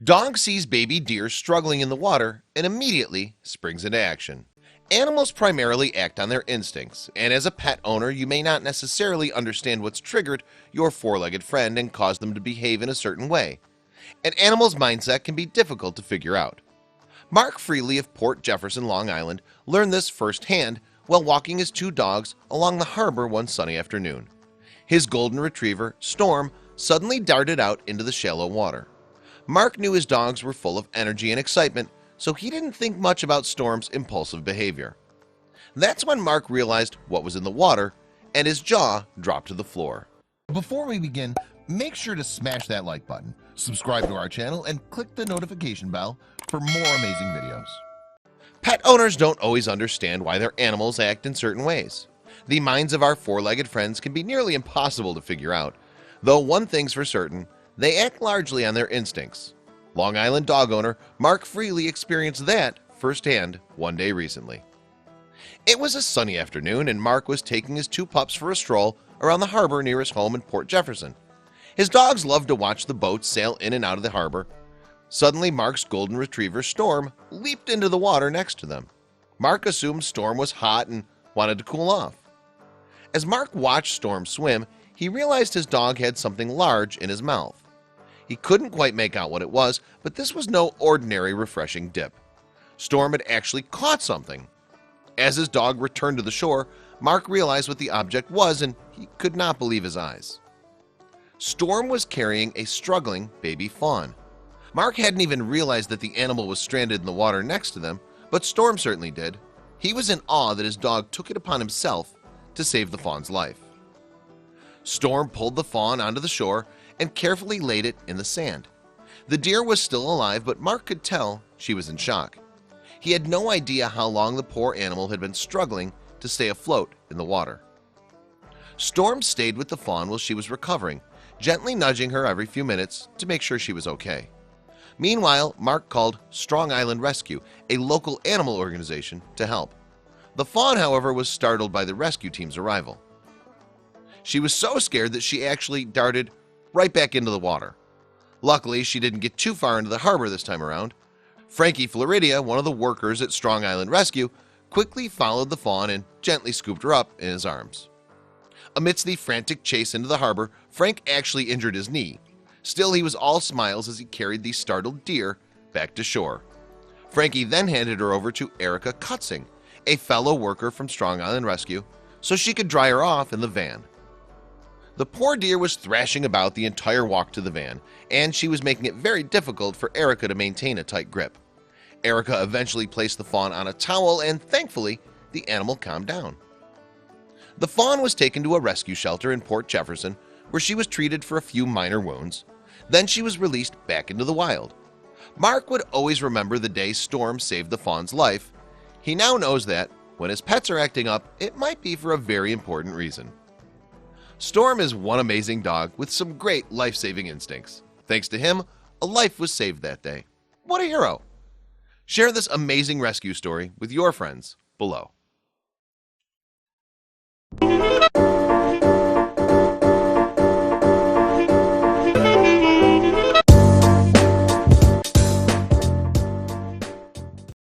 Dog sees baby deer struggling in the water and immediately springs into action. Animals primarily act on their instincts, and as a pet owner, you may not necessarily understand what's triggered your four-legged friend and caused them to behave in a certain way. An animal's mindset can be difficult to figure out. Mark Freely of Port Jefferson, Long Island, learned this firsthand while walking his two dogs along the harbor one sunny afternoon. His golden retriever, Storm, suddenly darted out into the shallow water. Mark knew his dogs were full of energy and excitement, so he didn't think much about Storm's impulsive behavior. That's when Mark realized what was in the water, and his jaw dropped to the floor. Before we begin, make sure to smash that like button, subscribe to our channel, and click the notification bell for more amazing videos. Pet owners don't always understand why their animals act in certain ways. The minds of our four-legged friends can be nearly impossible to figure out, though one thing's for certain: they act largely on their instincts. Long Island dog owner Mark Freely experienced that firsthand one day recently. It was a sunny afternoon and Mark was taking his two pups for a stroll around the harbor near his home in Port Jefferson. His dogs loved to watch the boats sail in and out of the harbor. Suddenly, Mark's golden retriever Storm leaped into the water next to them. Mark assumed Storm was hot and wanted to cool off. As Mark watched Storm swim, he realized his dog had something large in his mouth. He couldn't quite make out what it was, but this was no ordinary refreshing dip. Storm had actually caught something. As his dog returned to the shore, Mark realized what the object was, and he could not believe his eyes. Storm was carrying a struggling baby fawn. Mark hadn't even realized that the animal was stranded in the water next to them, but Storm certainly did. He was in awe that his dog took it upon himself to save the fawn's life. Storm pulled the fawn onto the shore and carefully laid it in the sand. The deer was still alive, but Mark could tell she was in shock. He had no idea how long the poor animal had been struggling to stay afloat in the water. Storm stayed with the fawn while she was recovering, gently nudging her every few minutes to make sure she was okay. Meanwhile, Mark called Strong Island Rescue, a local animal organization, to help. The fawn, however, was startled by the rescue team's arrival. She was so scared that she actually darted right back into the water. Luckily, she didn't get too far into the harbor this time around. Frankie Floridia, one of the workers at Strong Island Rescue, quickly followed the fawn and gently scooped her up in his arms. Amidst the frantic chase into the harbor, Frank actually injured his knee. Still, he was all smiles as he carried the startled deer back to shore. Frankie then handed her over to Erica Kutzing, a fellow worker from Strong Island Rescue, so she could dry her off in the van. The poor deer was thrashing about the entire walk to the van, and she was making it very difficult for Erica to maintain a tight grip. Erica eventually placed the fawn on a towel, and thankfully, the animal calmed down. The fawn was taken to a rescue shelter in Port Jefferson, where she was treated for a few minor wounds. Then she was released back into the wild. Mark would always remember the day Storm saved the fawn's life. He now knows that when his pets are acting up, it might be for a very important reason. Storm is one amazing dog with some great life-saving instincts. Thanks to him, a life was saved that day. What a hero! Share this amazing rescue story with your friends below.